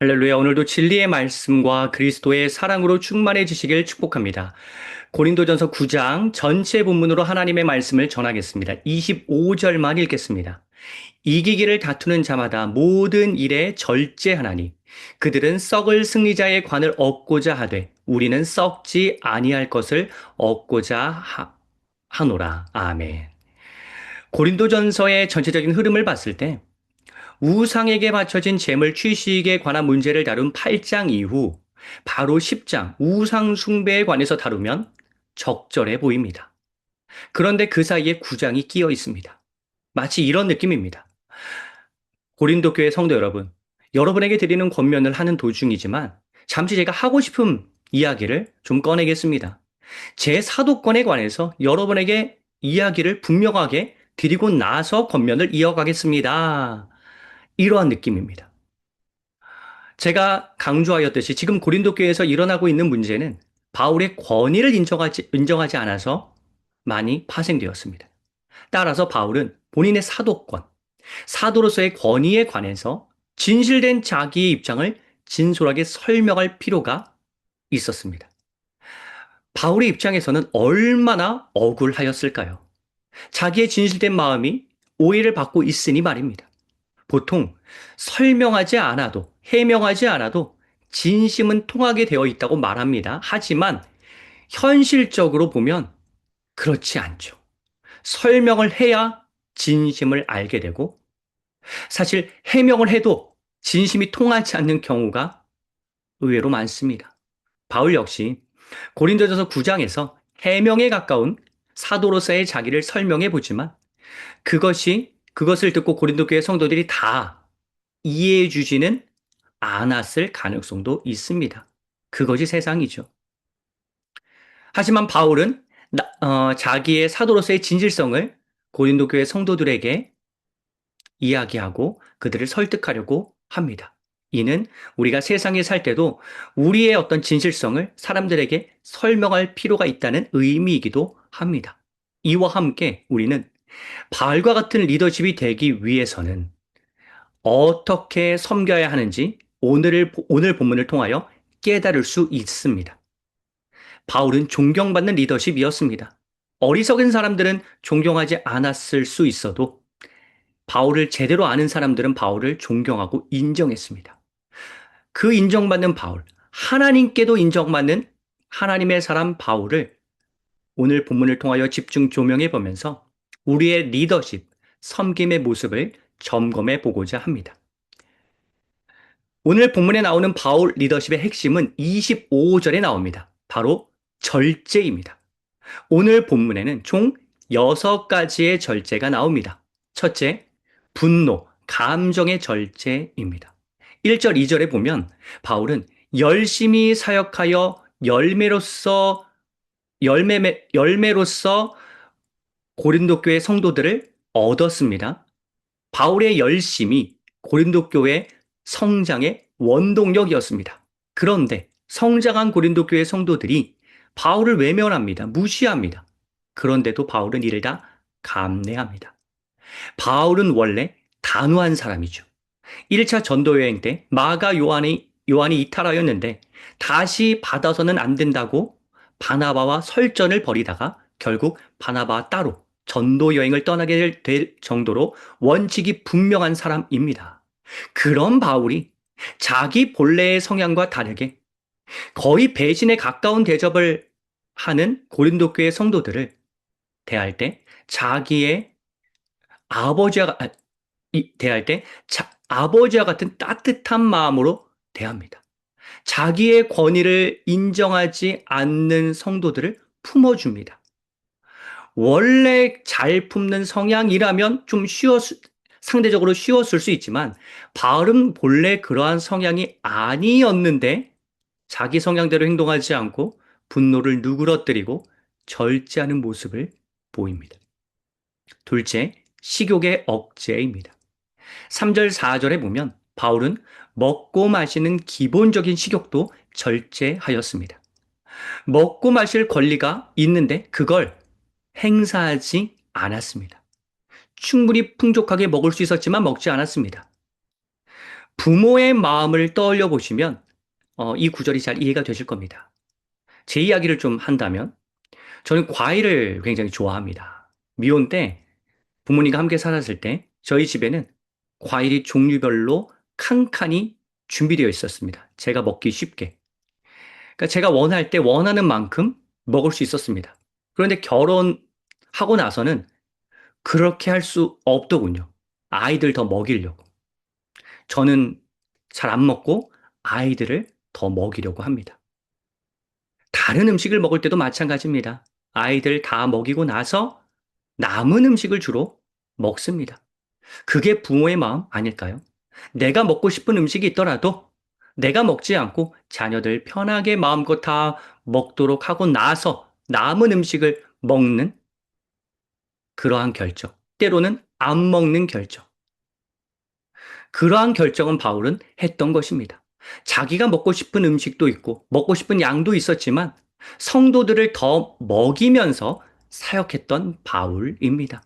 할렐루야. 오늘도 진리의 말씀과 그리스도의 사랑으로 충만해지시길 축복합니다. 고린도전서 9장 전체 본문으로 하나님의 말씀을 전하겠습니다. 25절만 읽겠습니다. 이기기를 다투는 자마다 모든 일에 절제하나니 그들은 썩을 승리자의 관을 얻고자 하되 우리는 썩지 아니할 것을 얻고자 하노라. 아멘. 고린도전서의 전체적인 흐름을 봤을 때 우상에게 바쳐진 제물 취식에 관한 문제를 다룬 8장 이후 바로 10장 우상 숭배에 관해서 다루면 적절해 보입니다. 그런데 그 사이에 9장이 끼어 있습니다. 마치 이런 느낌입니다. 고린도 교회 성도 여러분, 여러분에게 드리는 권면을 하는 도중이지만 잠시 제가 하고 싶은 이야기를 좀 꺼내겠습니다. 제 사도권에 관해서 여러분에게 이야기를 분명하게 드리고 나서 권면을 이어가겠습니다. 이러한 느낌입니다. 제가 강조하였듯이 지금 고린도 교회에서 일어나고 있는 문제는 바울의 권위를 인정하지 않아서 많이 파생되었습니다. 따라서 바울은 본인의 사도권, 사도로서의 권위에 관해서 진실된 자기의 입장을 진솔하게 설명할 필요가 있었습니다. 바울의 입장에서는 얼마나 억울하였을까요? 자기의 진실된 마음이 오해를 받고 있으니 말입니다. 보통 설명하지 않아도, 해명하지 않아도 진심은 통하게 되어 있다고 말합니다. 하지만 현실적으로 보면 그렇지 않죠. 설명을 해야 진심을 알게 되고 사실 해명을 해도 진심이 통하지 않는 경우가 의외로 많습니다. 바울 역시 고린도전서 9장에서 해명에 가까운 사도로서의 자기를 설명해 보지만 그것을 듣고 고린도 교회 성도들이 다 이해해 주지는 않았을 가능성도 있습니다. 그것이 세상이죠. 하지만 바울은 자기의 사도로서의 진실성을 고린도 교회 성도들에게 이야기하고 그들을 설득하려고 합니다. 이는 우리가 세상에 살 때도 우리의 어떤 진실성을 사람들에게 설명할 필요가 있다는 의미이기도 합니다. 이와 함께 우리는 바울과 같은 리더십이 되기 위해서는 어떻게 섬겨야 하는지 오늘 본문을 통하여 깨달을 수 있습니다. 바울은 존경받는 리더십이었습니다. 어리석은 사람들은 존경하지 않았을 수 있어도 바울을 제대로 아는 사람들은 바울을 존경하고 인정했습니다. 그 인정받는 바울, 하나님께도 인정받는 하나님의 사람 바울을 오늘 본문을 통하여 집중 조명해 보면서 우리의 리더십, 섬김의 모습을 점검해 보고자 합니다. 오늘 본문에 나오는 바울 리더십의 핵심은 25절에 나옵니다. 바로 절제입니다. 오늘 본문에는 총 6가지의 절제가 나옵니다. 첫째, 분노, 감정의 절제입니다. 1절, 2절에 보면 바울은 열심히 사역하여 열매로서 고린도 교회 성도들을 얻었습니다. 바울의 열심이 고린도 교회 성장의 원동력이었습니다. 그런데 성장한 고린도 교회 성도들이 바울을 외면합니다. 무시합니다. 그런데도 바울은 이를 다 감내합니다. 바울은 원래 단호한 사람이죠. 1차 전도 여행 때 마가 요한이 이탈하였는데 다시 받아서는 안 된다고 바나바와 설전을 벌이다가 결국 바나바와 따로 전도 여행을 떠나게 될 정도로 원칙이 분명한 사람입니다. 그런 바울이 자기 본래의 성향과 다르게 거의 배신에 가까운 대접을 하는 고린도 교회 성도들을 대할 때 자기의 아버지와 대할 때 아버지와 같은 따뜻한 마음으로 대합니다. 자기의 권위를 인정하지 않는 성도들을 품어줍니다. 원래 잘 품는 성향이라면 상대적으로 쉬웠을 수 있지만, 바울은 본래 그러한 성향이 아니었는데, 자기 성향대로 행동하지 않고 분노를 누그러뜨리고 절제하는 모습을 보입니다. 둘째, 식욕의 억제입니다. 3절, 4절에 보면 바울은 먹고 마시는 기본적인 식욕도 절제하였습니다. 먹고 마실 권리가 있는데 그걸 행사하지 않았습니다. 충분히 풍족하게 먹을 수 있었지만 먹지 않았습니다. 부모의 마음을 떠올려 보시면 이 구절이 잘 이해가 되실 겁니다. 제 이야기를 좀 한다면 저는 과일을 굉장히 좋아합니다. 미혼 때 부모님과 함께 살았을 때 저희 집에는 과일이 종류별로 칸칸이 준비되어 있었습니다. 제가 먹기 쉽게. 그러니까 제가 원할 때 원하는 만큼 먹을 수 있었습니다. 그런데 결혼하고 나서는 그렇게 할 수 없더군요. 아이들 더 먹이려고. 저는 잘 안 먹고 아이들을 더 먹이려고 합니다. 다른 음식을 먹을 때도 마찬가지입니다. 아이들 다 먹이고 나서 남은 음식을 주로 먹습니다. 그게 부모의 마음 아닐까요? 내가 먹고 싶은 음식이 있더라도 내가 먹지 않고 자녀들 편하게 마음껏 다 먹도록 하고 나서 남은 음식을 먹는 그러한 결정. 때로는 안 먹는 결정. 그러한 결정은 바울은 했던 것입니다. 자기가 먹고 싶은 음식도 있고 먹고 싶은 양도 있었지만 성도들을 더 먹이면서 사역했던 바울입니다.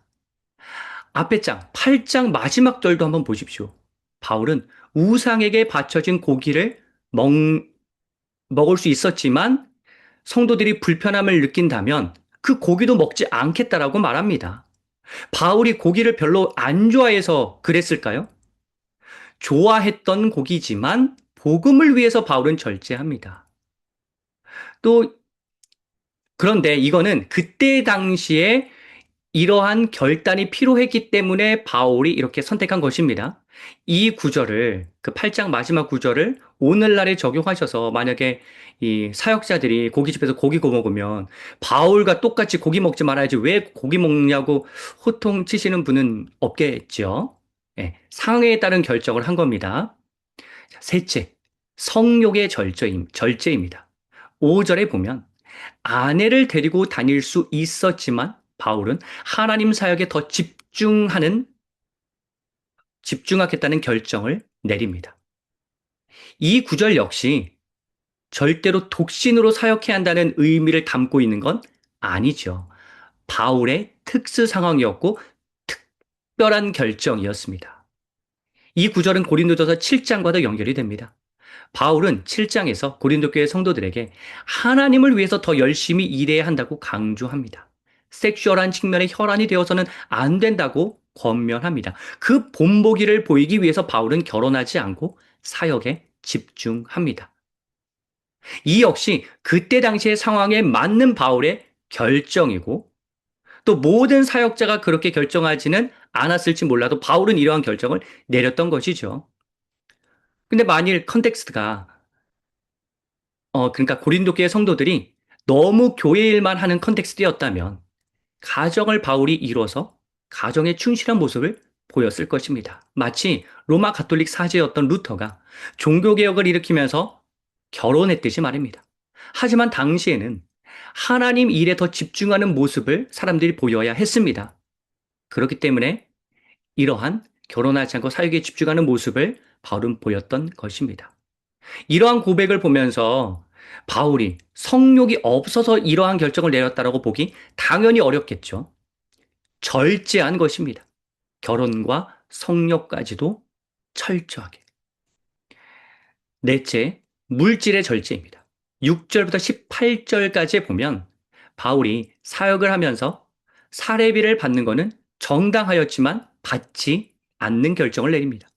앞에 장, 8장 마지막 절도 한번 보십시오. 바울은 우상에게 바쳐진 고기를 먹을 수 있었지만 성도들이 불편함을 느낀다면 그 고기도 먹지 않겠다라고 말합니다. 바울이 고기를 별로 안 좋아해서 그랬을까요? 좋아했던 고기지만 복음을 위해서 바울은 절제합니다. 또 그런데 이거는 그때 당시에 이러한 결단이 필요했기 때문에 바울이 이렇게 선택한 것입니다. 이 구절을, 그 8장 마지막 구절을 오늘날에 적용하셔서 만약에 이 사역자들이 고깃집에서 고기 구워 먹으면 바울과 똑같이 고기 먹지 말아야지 왜 고기 먹냐고 호통치시는 분은 없겠죠. 예, 상황에 따른 결정을 한 겁니다. 자, 셋째, 성욕의 절제입니다. 5절에 보면 아내를 데리고 다닐 수 있었지만 바울은 하나님 사역에 더 집중하겠다는 결정을 내립니다. 이 구절 역시 절대로 독신으로 사역해야 한다는 의미를 담고 있는 건 아니죠. 바울의 특수 상황이었고 특별한 결정이었습니다. 이 구절은 고린도전서 7장과도 연결이 됩니다. 바울은 7장에서 고린도 교회 성도들에게 하나님을 위해서 더 열심히 일해야 한다고 강조합니다. 섹슈얼한 측면의 혈안이 되어서는 안 된다고 권면합니다. 그 본보기를 보이기 위해서 바울은 결혼하지 않고 사역에 집중합니다. 이 역시 그때 당시의 상황에 맞는 바울의 결정이고 또 모든 사역자가 그렇게 결정하지는 않았을지 몰라도 바울은 이러한 결정을 내렸던 것이죠. 근데 만일 컨텍스트가 그러니까 고린도 교회 성도들이 너무 교회 일만 하는 컨텍스트였다면 가정을 바울이 이뤄서 가정에 충실한 모습을 보였을 것입니다. 마치 로마 가톨릭 사제였던 루터가 종교개혁을 일으키면서 결혼했듯이 말입니다. 하지만 당시에는 하나님 일에 더 집중하는 모습을 사람들이 보여야 했습니다. 그렇기 때문에 이러한 결혼하지 않고 사역에 집중하는 모습을 바울은 보였던 것입니다. 이러한 고백을 보면서 바울이 성욕이 없어서 이러한 결정을 내렸다라고 보기 당연히 어렵겠죠. 절제한 것입니다. 결혼과 성욕까지도 철저하게. 넷째, 물질의 절제입니다. 6절부터 18절까지 보면 바울이 사역을 하면서 사례비를 받는 것은 정당하였지만 받지 않는 결정을 내립니다.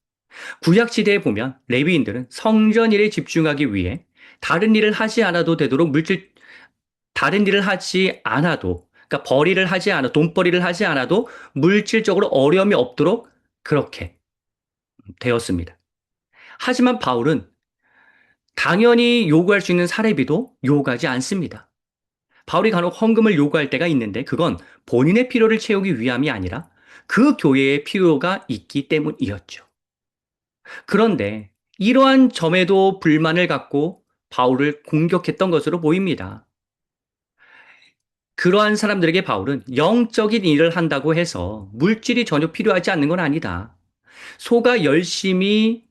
구약 시대에 보면 레위인들은 성전 일에 집중하기 위해 다른 일을 하지 않아도 되도록 다른 일을 하지 않아도 그러니까 돈벌이를 하지 않아도 물질적으로 어려움이 없도록 그렇게 되었습니다. 하지만 바울은 당연히 요구할 수 있는 사례비도 요구하지 않습니다. 바울이 간혹 헌금을 요구할 때가 있는데 그건 본인의 필요를 채우기 위함이 아니라 그 교회의 필요가 있기 때문이었죠. 그런데 이러한 점에도 불만을 갖고 바울을 공격했던 것으로 보입니다. 그러한 사람들에게 바울은 영적인 일을 한다고 해서 물질이 전혀 필요하지 않는 건 아니다. 소가 열심히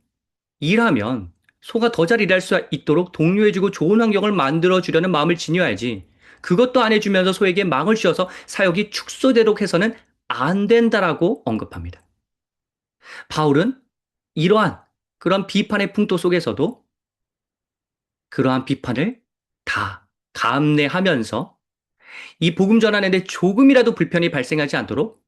일하면 소가 더 잘 일할 수 있도록 독려해주고 좋은 환경을 만들어주려는 마음을 지녀야지. 그것도 안 해주면서 소에게 망을 씌워서 사역이 축소되도록 해서는 안 된다라고 언급합니다. 바울은 이러한 그런 비판의 풍토 속에서도 그러한 비판을 다 감내하면서 이 복음 전하는데 조금이라도 불편이 발생하지 않도록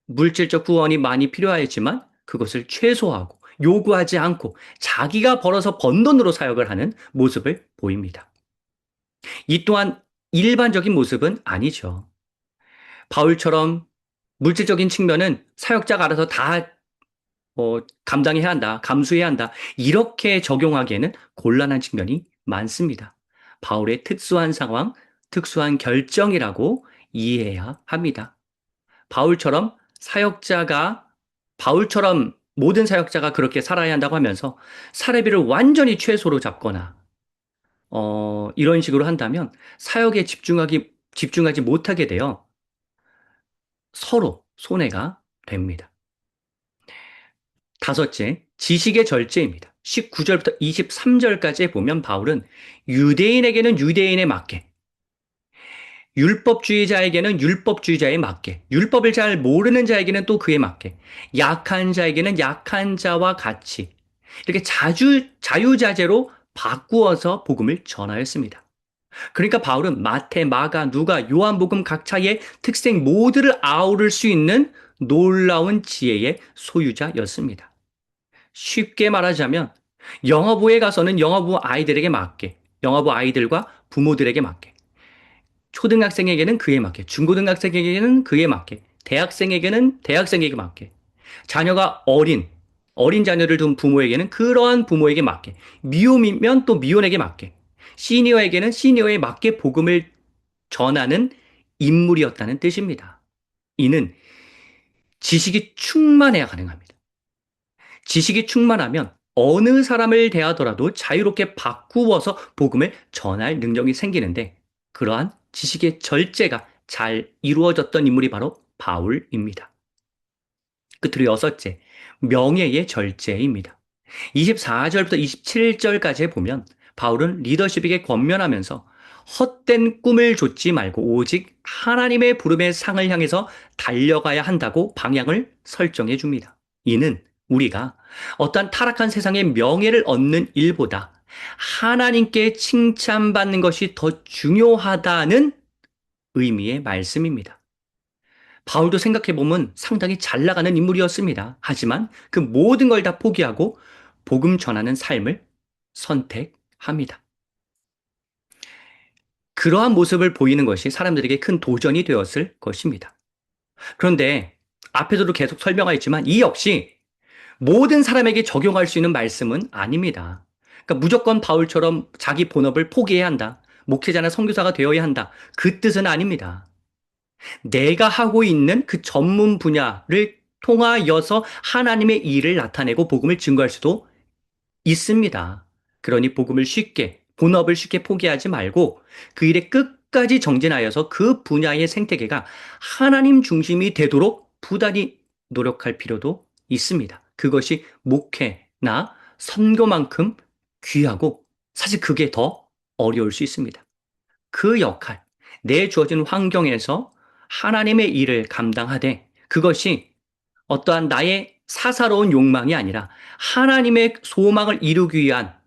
물질적 구원이 많이 필요하였지만 그것을 최소화하고 요구하지 않고 자기가 벌어서 번 돈으로 사역을 하는 모습을 보입니다. 이 또한 일반적인 모습은 아니죠. 바울처럼 물질적인 측면은 사역자가 알아서 다 감당해야 한다, 감수해야 한다, 이렇게 적용하기에는 곤란한 측면이 많습니다. 바울의 특수한 상황, 특수한 결정이라고 이해해야 합니다. 바울처럼 사역자가, 바울처럼 모든 사역자가 그렇게 살아야 한다고 하면서 사례비를 완전히 최소로 잡거나, 이런 식으로 한다면 사역에 집중하지 못하게 되어 서로 손해가 됩니다. 다섯째, 지식의 절제입니다. 19절부터 23절까지 보면 바울은 유대인에게는 유대인에 맞게, 율법주의자에게는 율법주의자에 맞게, 율법을 잘 모르는 자에게는 또 그에 맞게, 약한 자에게는 약한 자와 같이, 이렇게 자유자재로 바꾸어서 복음을 전하였습니다. 그러니까 바울은 마태, 마가, 누가, 요한복음 각자의 특색 모두를 아우를 수 있는 놀라운 지혜의 소유자였습니다. 쉽게 말하자면 영어부에 가서는 영어부 아이들에게 맞게, 영어부 아이들과 부모들에게 맞게, 초등학생에게는 그에 맞게, 중고등학생에게는 그에 맞게, 대학생에게는 대학생에게 맞게, 자녀가 어린 자녀를 둔 부모에게는 그러한 부모에게 맞게, 미혼이면 또 미혼에게 맞게, 시니어에게는 시니어에 맞게 복음을 전하는 인물이었다는 뜻입니다. 이는 지식이 충만해야 가능합니다. 지식이 충만하면 어느 사람을 대하더라도 자유롭게 바꾸어서 복음을 전할 능력이 생기는데 그러한 지식의 절제가 잘 이루어졌던 인물이 바로 바울입니다. 끝으로 여섯째, 명예의 절제입니다. 24절부터 27절까지 보면 바울은 리더십에게 권면하면서 헛된 꿈을 좇지 말고 오직 하나님의 부름의 상을 향해서 달려가야 한다고 방향을 설정해 줍니다. 이는 우리가 어떠한 타락한 세상의 명예를 얻는 일보다 하나님께 칭찬받는 것이 더 중요하다는 의미의 말씀입니다. 바울도 생각해보면 상당히 잘 나가는 인물이었습니다. 하지만 그 모든 걸 다 포기하고 복음 전하는 삶을 선택합니다. 그러한 모습을 보이는 것이 사람들에게 큰 도전이 되었을 것입니다. 그런데 앞에서도 계속 설명하였지만 이 역시 모든 사람에게 적용할 수 있는 말씀은 아닙니다. 그러니까 무조건 바울처럼 자기 본업을 포기해야 한다. 목회자나 선교사가 되어야 한다. 그 뜻은 아닙니다. 내가 하고 있는 그 전문 분야를 통하여서 하나님의 일을 나타내고 복음을 증거할 수도 있습니다. 그러니 복음을 쉽게, 본업을 쉽게 포기하지 말고 그 일에 끝까지 정진하여서 그 분야의 생태계가 하나님 중심이 되도록 부단히 노력할 필요도 있습니다. 그것이 목회나 선교만큼 귀하고 사실 그게 더 어려울 수 있습니다. 그 역할, 내 주어진 환경에서 하나님의 일을 감당하되 그것이 어떠한 나의 사사로운 욕망이 아니라 하나님의 소망을 이루기 위한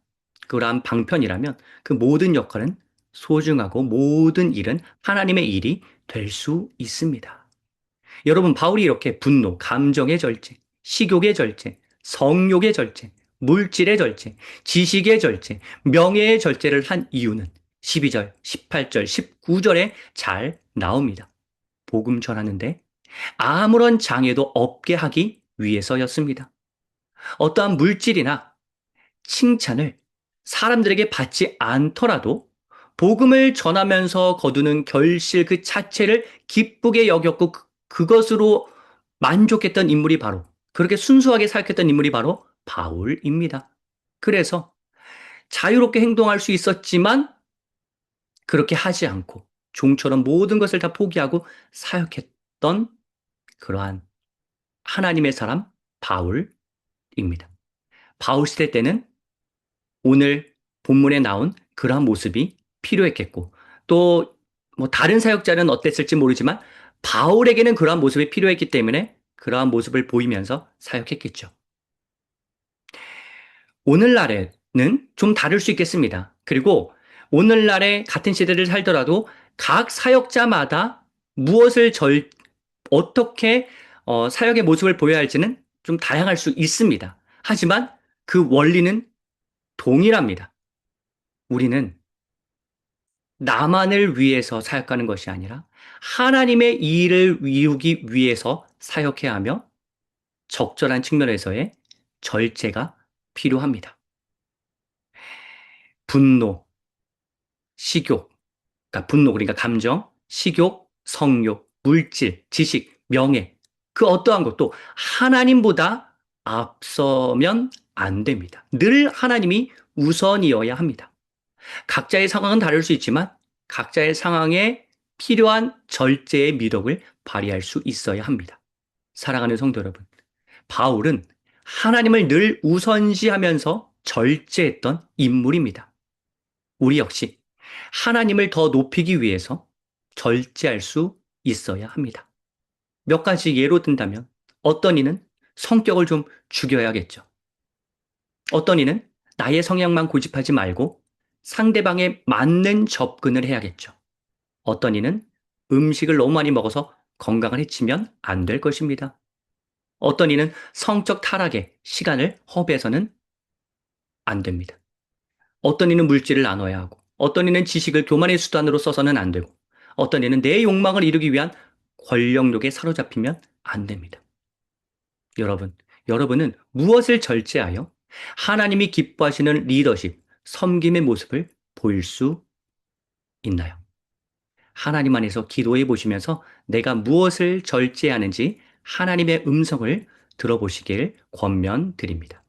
그러한 방편이라면 그 모든 역할은 소중하고 모든 일은 하나님의 일이 될 수 있습니다. 여러분, 바울이 이렇게 분노, 감정의 절제, 식욕의 절제, 성욕의 절제, 물질의 절제, 지식의 절제, 명예의 절제를 한 이유는 12절, 18절, 19절에 잘 나옵니다. 복음 전하는데 아무런 장애도 없게 하기 위해서였습니다. 어떠한 물질이나 칭찬을 사람들에게 받지 않더라도 복음을 전하면서 거두는 결실 그 자체를 기쁘게 여겼고 그것으로 만족했던 인물이 바로 그렇게 순수하게 사역했던 인물이 바로 바울입니다. 그래서 자유롭게 행동할 수 있었지만 그렇게 하지 않고 종처럼 모든 것을 다 포기하고 사역했던 그러한 하나님의 사람 바울입니다. 바울 시대 때는 오늘 본문에 나온 그러한 모습이 필요했겠고 또 뭐 다른 사역자는 어땠을지 모르지만 바울에게는 그러한 모습이 필요했기 때문에 그러한 모습을 보이면서 사역했겠죠. 오늘날에는 좀 다를 수 있겠습니다. 그리고 오늘날의 같은 시대를 살더라도 각 사역자마다 무엇을 어떻게 사역의 모습을 보여야 할지는 좀 다양할 수 있습니다. 하지만 그 원리는 동일합니다. 우리는 나만을 위해서 사역하는 것이 아니라 하나님의 일을 이루기 위해서 사역해야 하며 적절한 측면에서의 절제가 필요합니다. 분노, 식욕, 그러니까 분노, 그러니까 감정, 식욕, 성욕, 물질, 지식, 명예, 그 어떠한 것도 하나님보다 앞서면 안 됩니다. 늘 하나님이 우선이어야 합니다. 각자의 상황은 다를 수 있지만 각자의 상황에 필요한 절제의 미덕을 발휘할 수 있어야 합니다. 사랑하는 성도 여러분, 바울은 하나님을 늘 우선시하면서 절제했던 인물입니다. 우리 역시 하나님을 더 높이기 위해서 절제할 수 있어야 합니다. 몇 가지 예로 든다면 어떤 이는 성격을 좀 죽여야겠죠. 어떤 이는 나의 성향만 고집하지 말고 상대방에 맞는 접근을 해야겠죠. 어떤 이는 음식을 너무 많이 먹어서 건강을 해치면 안 될 것입니다. 어떤 이는 성적 타락에 시간을 허비해서는 안 됩니다. 어떤 이는 물질을 나눠야 하고, 어떤 이는 지식을 교만의 수단으로 써서는 안 되고, 어떤 이는 내 욕망을 이루기 위한 권력욕에 사로잡히면 안 됩니다. 여러분은 무엇을 절제하여 하나님이 기뻐하시는 리더십, 섬김의 모습을 보일 수 있나요? 하나님 안에서 기도해 보시면서 내가 무엇을 절제하는지 하나님의 음성을 들어보시길 권면드립니다.